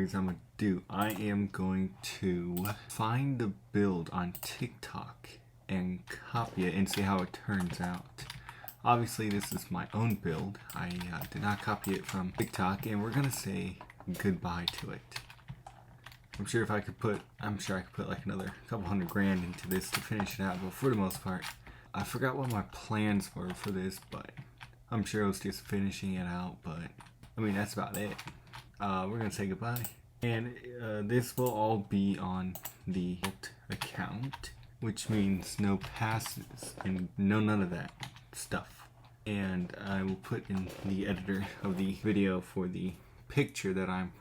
is I'm gonna do. I am going to find the build on TikTok and copy it and see how it turns out. Obviously this is my own build. I did not copy it from TikTok, and we're gonna say goodbye to it. I'm sure I could put like another couple $100 grand into this to finish it out, but for the most part, I forgot what my plans were for this, but I'm sure it was just finishing it out, but I mean, that's about it. We're gonna say goodbye. And this will all be on the account, which means no passes and none of that stuff. And I will put in the editor of the video for the picture that I'm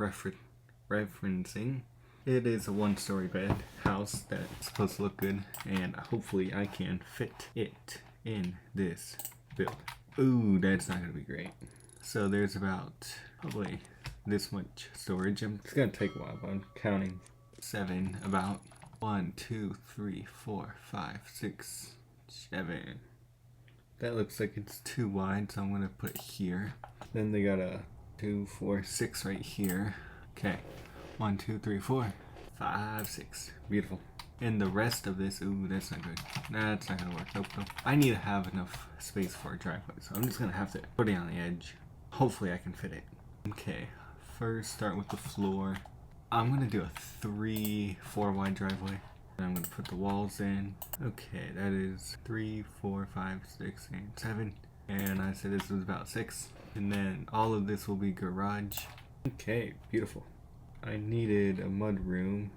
referencing. It is a 1-story bed house that's supposed to look good, and hopefully I can fit it in this build. Ooh, that's not gonna be great. So there's about probably this much storage. It's gonna take a while, but I'm counting 7, about 1, 2, 3, 4, 5, 6, 7. That looks like it's too wide, so I'm gonna put it here. Then they got a 2, 4, 6 right here. Okay, 1, 2, 3, 4, 5, 6. Beautiful. And the rest of this, ooh, that's not good. That's not gonna work. Nope. I need to have enough space for a driveway, so I'm just gonna have to put it on the edge. Hopefully I can fit it. Okay, first start with the floor. I'm gonna do a 3-4 wide driveway. I'm gonna put the walls in. Okay, that is 3, 4, 5, 6, and 7. And I said this was about 6. And then all of this will be garage. Okay, beautiful. I needed a mud room,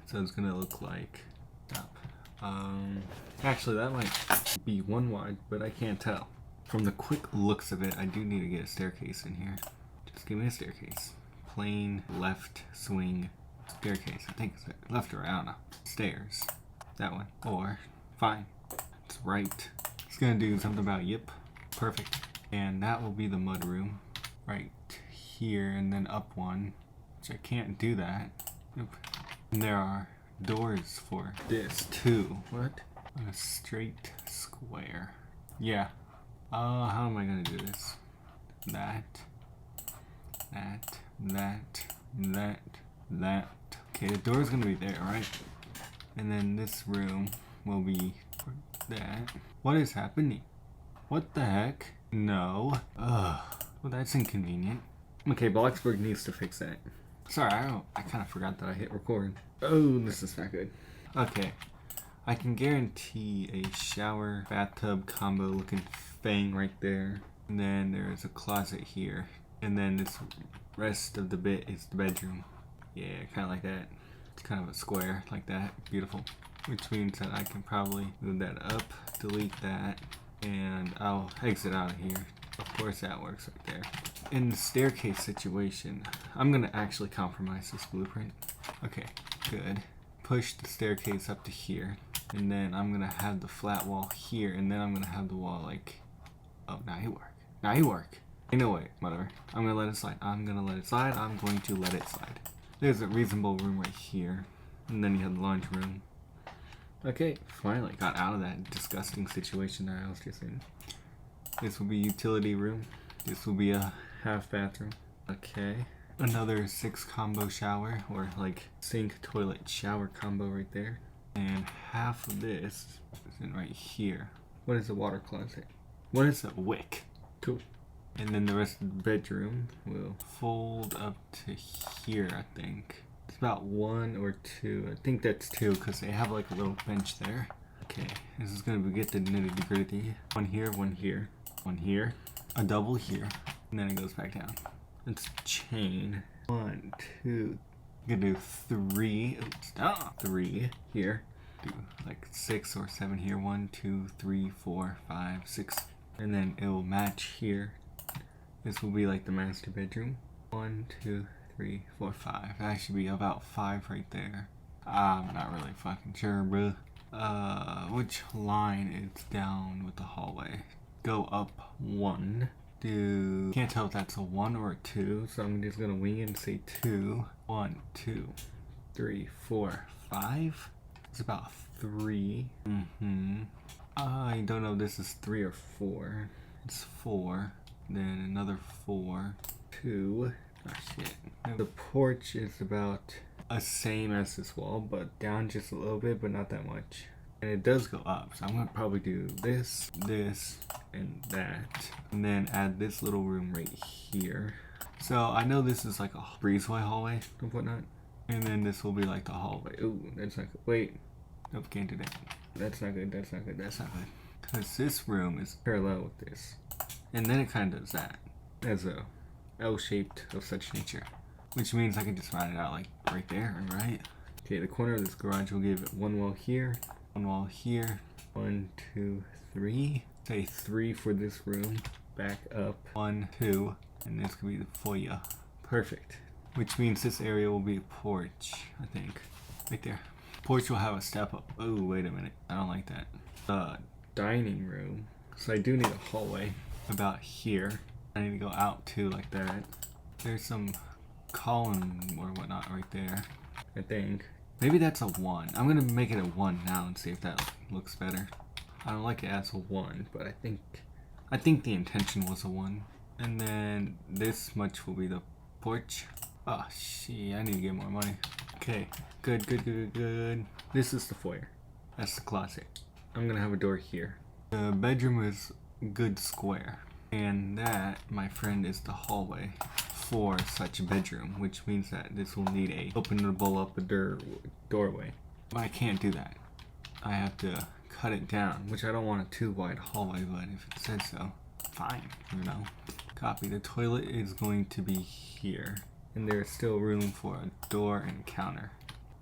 so it's gonna look like, actually that might be 1 wide, but I can't tell. From the quick looks of it, I do need to get a staircase in here. Just give me a staircase. Plain left swing staircase. I think it's left or right, I don't know. Stairs. That one. Or, fine. It's right. It's gonna do something about yip. Perfect. And that will be the mud room. Right here, and then up 1. Which I can't do that. Nope. And there are doors for this too. What? On a straight square. Yeah. How am I gonna do this? That. Okay, the door's gonna be there, right? And then this room will be that. What is happening? What the heck? No. Ugh. Well, that's inconvenient. Okay, Bloxburg needs to fix that. Sorry, I kind of forgot that I hit record. Oh, this is not good. Okay. I can guarantee a shower bathtub combo looking thing right there. And then there's a closet here. And then this rest of the bit is the bedroom. Yeah, kind of like that. It's kind of a square like that. Beautiful. Which means that I can probably move that up, delete that, and I'll exit out of here. Of course that works right there. In the staircase situation, I'm gonna actually compromise this blueprint. Okay, good. Push the staircase up to here, and then I'm gonna have the flat wall here, and then I'm gonna have the wall like, oh, now you work. Now you work. You know what, whatever. I'm gonna let it slide. I'm gonna let it slide. I'm going to let it slide. There's a reasonable room right here, and then you have the laundry room. Okay, finally got out of that disgusting situation that I was just in. This will be utility room. This will be a half bathroom. Okay. Another 6 combo shower, or like sink, toilet, shower combo right there. And half of this is in right here. What is a water closet? What is a wick? Cool. And then the rest of the bedroom will fold up to here, I think. It's about 1 or 2. I think that's 2 because they have like a little bench there. Okay, this is gonna get the nitty gritty. 1 here, 1 here, 1 here, a double here, and then it goes back down. Let's chain 1, 2. I'm gonna do 3. Oops, 3 here. Do like 6 or 7 here. 1, 2, 3, 4, 5, 6, and then it will match here. This will be like the master bedroom. 1, 2, 3, 4, 5. That should be about 5 right there. I'm not really fucking sure, bro. Which line is down with the hallway? Go up 1. Can't tell if that's a 1 or a 2, so I'm just gonna wing it and say 2. 1, 2, 3, 4, 5. It's about 3. I don't know if this is 3 or 4. It's 4. Then another 4. 2. Oh shit. The porch is about the same as this wall, but down just a little bit, but not that much. And it does go up, so I'm gonna probably do this, this, and that. And then add this little room right here. So I know this is like a breezeway hallway and whatnot. And then this will be like the hallway. Ooh, that's not good. Wait. Nope, can't do that. That's not good, that's not good, that's not good. Because this room is parallel with this. And then it kind of does that. As a L-shaped of such nature. Which means I can just round it out like right there, right? Okay, the corner of this garage will give it one wall here. One wall here. 1, 2, 3. Say 3 for this room. Back up. 1, 2. And this could be the foyer. Perfect. Which means this area will be a porch, I think. Right there. Porch will have a step up. Oh, wait a minute. I don't like that. Dining room. So I do need a hallway about here. I need to go out too, like that. There's some column or whatnot right there, I think. Maybe that's a 1. I'm gonna make it a 1 now and see if that looks better. I don't like it as a 1, but I think the intention was a 1. And then this much will be the porch. Oh, shit, I need to get more money. Okay, good, good, good, good. This is the foyer. That's the closet. I'm gonna have a door here. The bedroom is good square. And that, my friend, is the hallway for such a bedroom, which means that this will need a openable up a doorway. But I can't do that. I have to cut it down, which I don't want a too wide hallway, but if it says so, fine, you know. Copy. The toilet is going to be here. And there's still room for a door and a counter.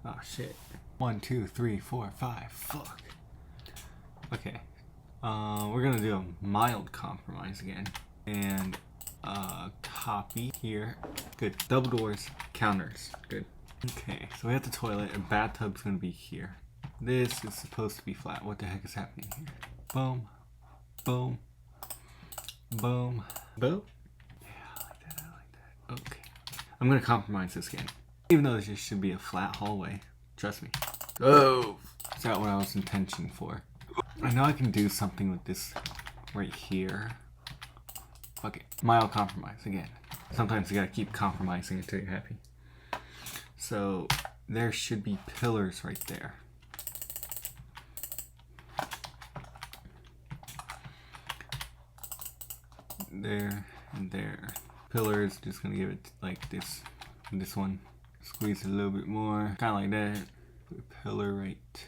Oh shit. 1, 2, 3, 4, 5. Fuck. Okay. We're gonna do a mild compromise again. And copy here. Good. Double doors, counters. Good. Okay, so we have the toilet. A bathtub's gonna be here. This is supposed to be flat. What the heck is happening here? Boom. Boom. Boom. Boom. Yeah, I like that. I like that. Okay. I'm gonna compromise this again. Even though this just should be a flat hallway. Trust me. Oh! Is that what I was intentioned for? I know I can do something with this right here. Fuck it. Mild compromise again. Sometimes you gotta keep compromising until you're happy. So there should be pillars right there. There and there. Pillars, just gonna give it like this. This one. Squeeze it a little bit more. Kinda like that. Put a pillar right.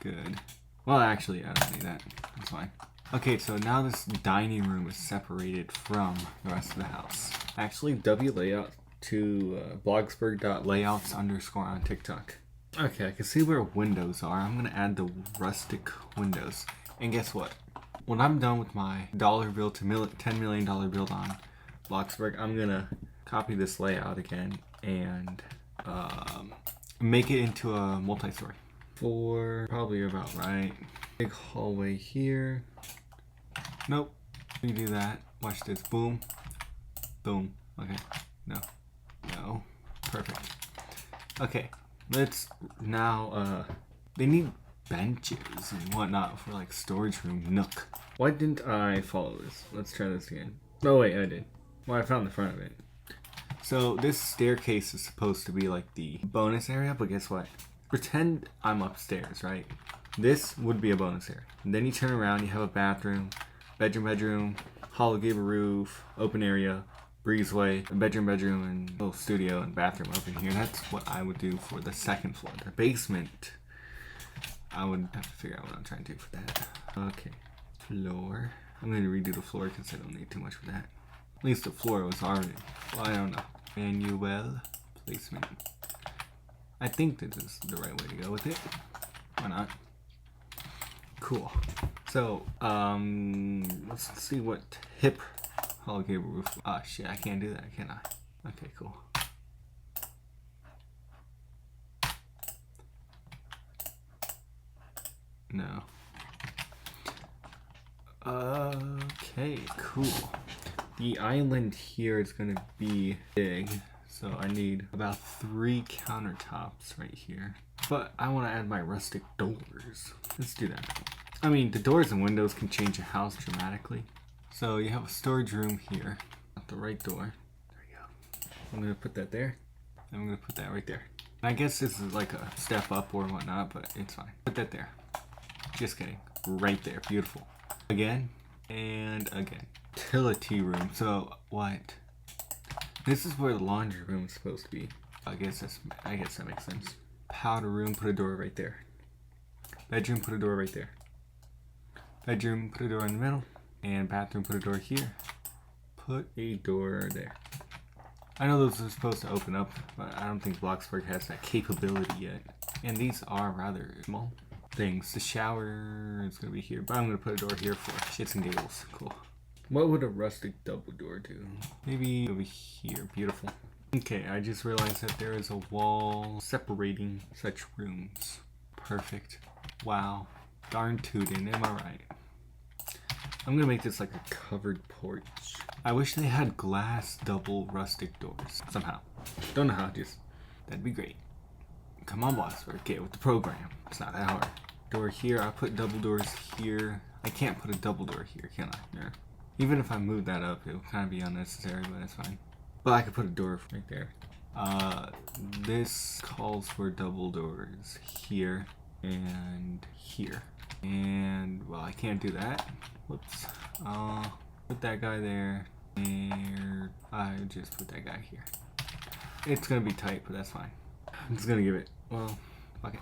Good. Well, actually, I don't need that. That's fine. Okay, so now this dining room is separated from the rest of the house. Actually, wlayout to bloxburg.layouts_ on TikTok. Okay, I can see where windows are. I'm gonna add the rustic windows. And guess what? When I'm done with my dollar bill to $10 million build on Bloxburg, I'm gonna copy this layout again and make it into a multi-story. For probably about right. Big hallway here. Nope. We do that. Watch this. Boom. Boom. Okay. No. No. Perfect. Okay. Let's now they need benches and whatnot for like storage room nook. Why didn't I follow this? Let's try this again. Oh wait, I did. Well, I found the front of it. So this staircase is supposed to be like the bonus area, but guess what? Pretend I'm upstairs, right? This would be a bonus area. And then you turn around, you have a bathroom, bedroom, hollow gable roof, open area, breezeway, a bedroom, and little studio and bathroom up in here. That's what I would do for the second floor. The basement, I would have to figure out what I'm trying to do for that. Okay, floor. I'm going to redo the floor because I don't need too much for that. At least the floor was already, well, I don't know. Manual placement. I think this is the right way to go with it. Why not? Cool. So, let's see what hip hollow gable roof. Ah, shit, I can't do that, can I? Okay, cool. No. Okay, cool. The island here is gonna be big. So I need about 3 countertops right here. But I want to add my rustic doors. Let's do that. I mean, the doors and windows can change a house dramatically. So you have a storage room here. Not the right door. There you go. I'm gonna put that there. And I'm gonna put that right there. And I guess this is like a step up or whatnot, but it's fine. Put that there. Just kidding. Right there. Beautiful. Again and again. Utility room. So what? This is where the laundry room is supposed to be. I guess that makes sense. Powder room, put a door right there. Bedroom, put a door right there. Bedroom, put a door in the middle. And bathroom, put a door here. Put a door there. I know those are supposed to open up, but I don't think Bloxburg has that capability yet. And these are rather small things. The shower is going to be here, but I'm going to put a door here for shits and giggles. Cool. What would a rustic double door do? Maybe over here. Beautiful. Okay, I just realized that there is a wall separating such rooms. Perfect. Wow. Darn tootin', am I right? I'm gonna make this like a covered porch. I wish they had glass double rustic doors somehow. Don't know how, just that'd be great. Come on, Bloxburg, get with the program. It's not that hard. Door here, I'll put double doors here. I can't put a double door here, can I? Yeah. Even if I move that up, it would kind of be unnecessary, but it's fine. But I could put a door right there. This calls for double doors here and here. And, well, I can't do that. Whoops. Put that guy there. And I just put that guy here. It's gonna be tight, but that's fine. I'm just gonna give it, well, fuck it.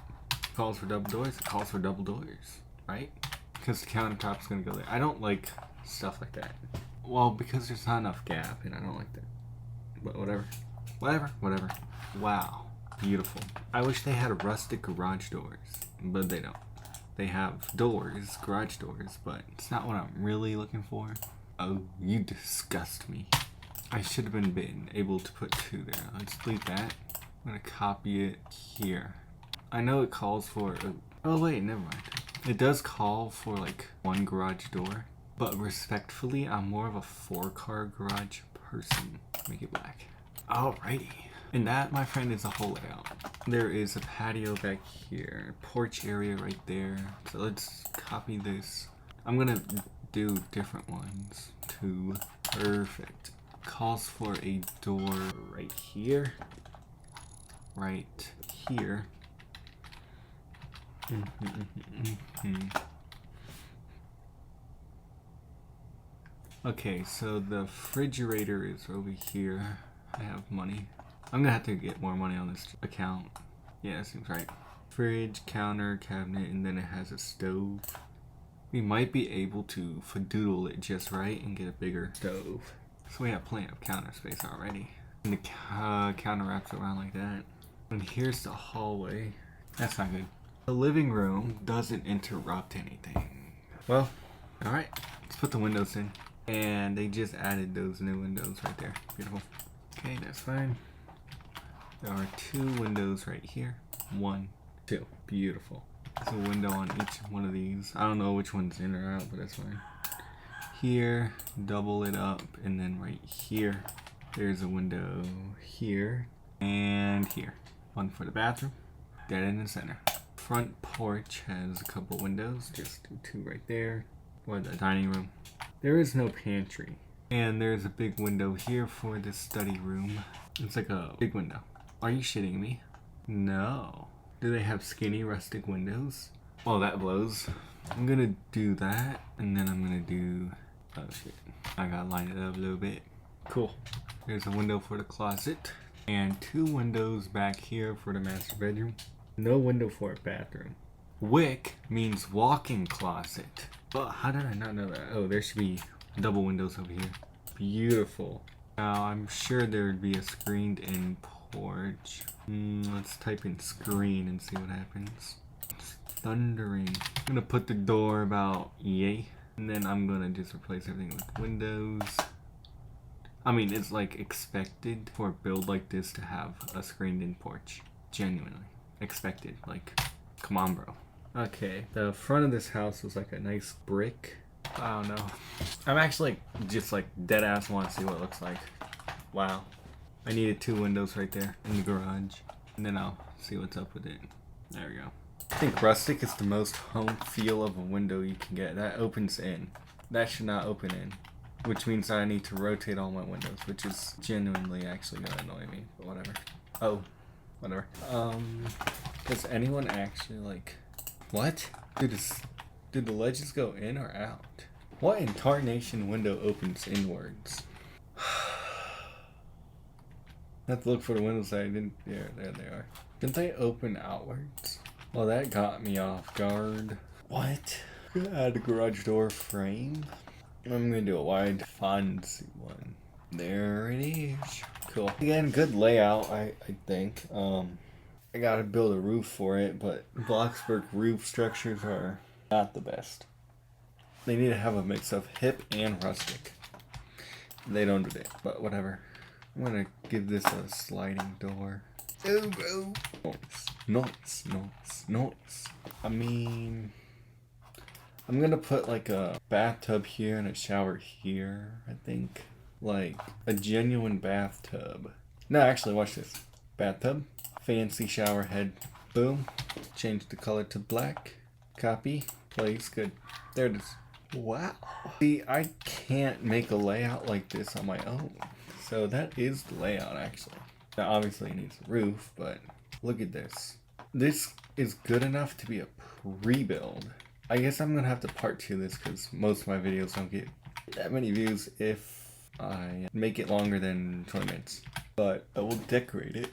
Calls for double doors, it calls for double doors, right? Because the countertop's gonna go there. I don't like stuff like that. Well, because there's not enough gap, and I don't like that. But whatever. Whatever. Wow. Beautiful. I wish they had rustic garage doors, but they don't. They have doors, garage doors, but it's not what I'm really looking for. Oh, you disgust me. I should have been able to put 2 there. Let's delete that. I'm gonna copy it here. I know it calls for, oh wait, never mind. It does call for like 1 garage door, but respectfully, I'm more of a 4-car garage person. Make it black. Alrighty. And that, my friend, is the whole layout. There is a patio back here, porch area right there. So let's copy this. I'm gonna do different ones too. Perfect. Calls for a door right here. Right here. Okay, so the refrigerator is over here. I have money. I'm gonna have to get more money on this account. Yeah, that seems right. Fridge, counter, cabinet, and then it has a stove. We might be able to fadoodle it just right and get a bigger stove. So we have plenty of counter space already. And the counter wraps around like that. And here's the hallway. That's not good. The living room doesn't interrupt anything. Well, alright. Let's put the windows in. And they just added those new windows right there. Beautiful. Okay, that's fine. There are 2 windows right here. 1, 2. Beautiful. There's a window on each one of these. I don't know which one's in or out, but that's fine. Here, double it up, and then right here, there's a window here and here. 1 for the bathroom, dead in the center. Front porch has a couple windows, just do 2 right there. Or the dining room. There is no pantry. And there's a big window here for the study room. It's like a big window. Are you shitting me? No. Do they have skinny rustic windows? Oh, that blows. I'm gonna do that, and then I'm gonna do, oh shit. I gotta line it up a little bit. Cool. There's a window for the closet, and 2 windows back here for the master bedroom. No window for a bathroom. Wick means walk-in closet. Well, how did I not know that? Oh, there should be double windows over here. Beautiful. Now, I'm sure there would be a screened-in porch. Let's type in screen and see what happens. It's thundering. I'm gonna put the door about yay. And then I'm gonna just replace everything with windows. I mean, it's like expected for a build like this to have a screened-in porch. Genuinely. Expected. Like, come on, bro. Okay, the front of this house was like a nice brick. I don't know. I'm actually just like dead ass want to see what it looks like. Wow. I needed 2 windows right there in the garage. And then I'll see what's up with it. There we go. I think rustic is the most home feel of a window you can get. That opens in. That should not open in. which means I need to rotate all my windows, which is genuinely actually gonna annoy me, but whatever. Oh, whatever. Does anyone actually like, what? Did the ledges go in or out? What in tarnation window opens inwards? I have to look for the windows that I didn't, there they are. Didn't they open outwards? Well, that got me off guard. What? I'm gonna add a garage door frame. I'm gonna do a wide fancy one. There it is. Cool. Again, good layout, I think. I gotta build a roof for it, but Bloxburg roof structures are not the best. They need to have a mix of hip and rustic. They don't do that, but whatever. I'm gonna give this a sliding door. Oh, noise. I mean, I'm gonna put like a bathtub here and a shower here, I think. Like a genuine bathtub. No, actually, watch this. Bathtub, fancy shower head, boom. Change the color to black. Copy, place, good. There it is. Wow. See, I can't make a layout like this on my own. So that is the layout, actually. Now, obviously it needs a roof, but look at this. This is good enough to be a pre-build. I guess I'm gonna have to part 2 this because most of my videos don't get that many views if I make it longer than 20 minutes. But I will decorate it.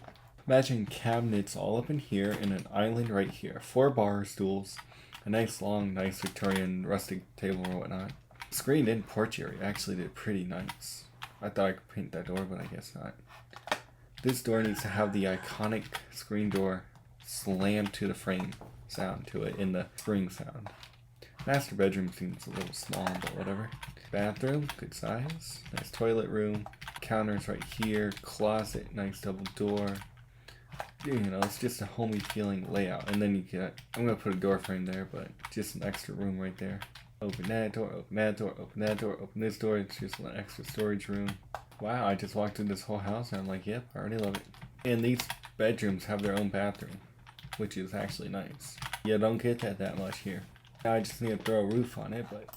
Imagine cabinets all up in here and an island right here. 4 bar stools, a nice long, nice Victorian rustic table or whatnot. Screened in porch area actually did pretty nice. I thought I could paint that door, but I guess not. This door needs to have the iconic screen door slam to the frame sound to it in the spring sound. Master bedroom seems a little small, but whatever. Bathroom, good size. Nice toilet room. Counters right here. Closet, nice double door. You know, it's just a homey feeling layout. And then you get, I'm going to put a door frame there, but just an extra room right there. Open that door, open that door, open that door, open this door. It's just an extra storage room. Wow, I just walked through this whole house and I'm like, yep, I already love it. And these bedrooms have their own bathroom, which is actually nice. You don't get that much here. Now I just need to throw a roof on it, but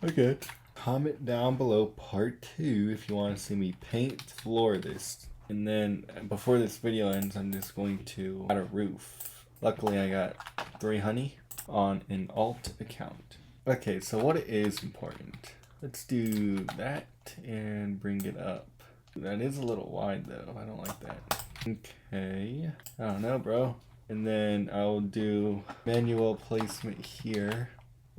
okay. Comment down below part 2 if you want to see me paint floor this. And then before this video ends, I'm just going to add a roof. Luckily I got 3 honey on an alt account. Okay, so what is important? Let's do that and bring it up. That is a little wide though, I don't like that. Okay, I don't know, bro. And then I'll do manual placement here.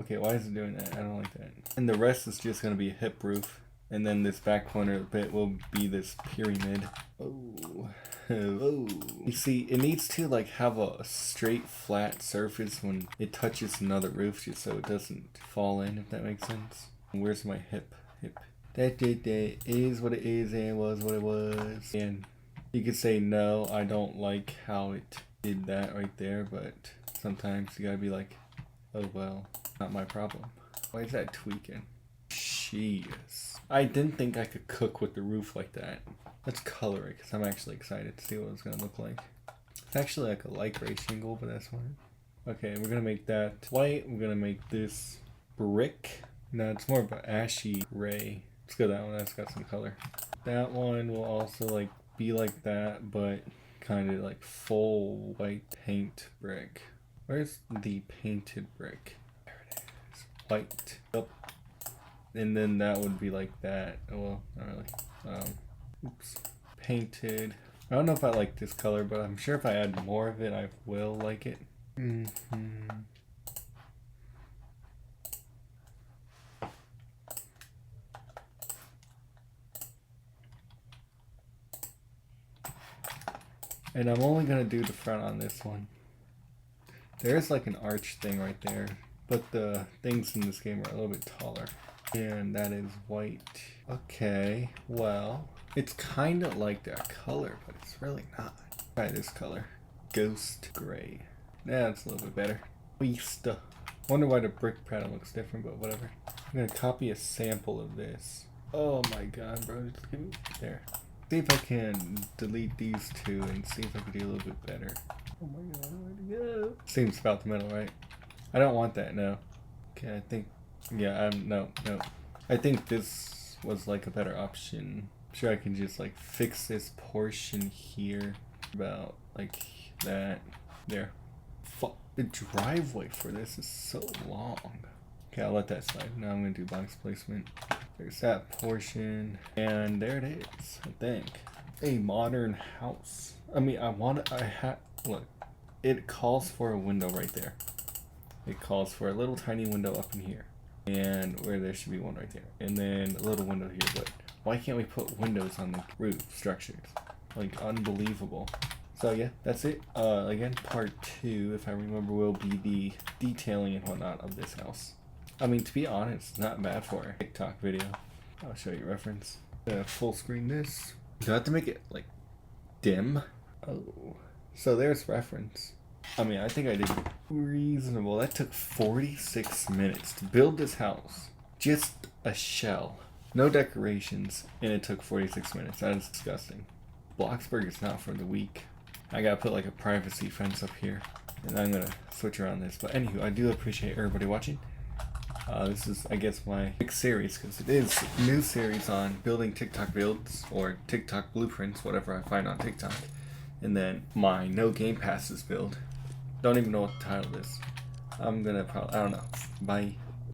Okay, why is it doing that? I don't like that. And the rest is just gonna be a hip roof. And then this back corner bit will be this pyramid. Oh, oh. You see, it needs to like have a straight flat surface when it touches another roof just so it doesn't fall in, if that makes sense. Where's my hip? That is what it is and was what it was. And you could say no, I don't like how it did that right there, but sometimes you gotta be like, oh well, not my problem. Why is that tweaking? Jeez. I didn't think I could cook with the roof like that. Let's color it because I'm actually excited to see what it's gonna look like. It's actually like a light gray shingle, but that's fine. Okay, we're gonna make that white. We're gonna make this brick. No, it's more of an ashy gray. Let's go that one, that's got some color. That one will also like be like that, but kind of like full white paint brick. Where's the painted brick? There it is. White. Up. And then that would be like that. Oh, well, not really. Oops. Painted. I don't know if I like this color, but I'm sure if I add more of it, I will like it. And I'm only gonna do the front on this one. There's like an arch thing right there, but the things in this game are a little bit taller. And that is white. Okay, well, it's kind of like that color, but it's really not. Try this color. Ghost gray. Yeah, it's a little bit better. Vista. Wonder why the brick pattern looks different, but whatever. I'm gonna copy a sample of this. Oh my god, bro. Just give me there. See if I can delete these two and see if I can do a little bit better. Oh my god, where'd it go? Seems about the middle, right? I don't want that, no. Okay, I think, yeah, no. I think this was like a better option. I'm sure I can just like fix this portion here about like that. There. Fuck, the driveway for this is so long. Okay, I'll let that slide. Now I'm gonna do box placement. There's that portion, and there it is. I think a modern house. I mean, look. It calls for a window right there. It calls for a little tiny window up in here, and where there should be one right there, and then a little window here. But why can't we put windows on the roof structures? Like, unbelievable. So yeah, that's it. Again, part 2, if I remember, will be the detailing and whatnot of this house. I mean, to be honest, not bad for a TikTok video. I'll show you a reference. Full screen this. Do I have to make it like dim? Oh, so there's reference. I mean, I think I did reasonable. That took 46 minutes to build this house. Just a shell. No decorations, and it took 46 minutes. That is disgusting. Bloxburg is not for the weak. I gotta put like a privacy fence up here, and I'm gonna switch around this. But anywho, I do appreciate everybody watching. This is, I guess, my next series, because it is a new series on building TikTok builds, or TikTok blueprints, whatever I find on TikTok. And then my no game passes build. Don't even know what the title is. I'm gonna probably, I don't know. Bye.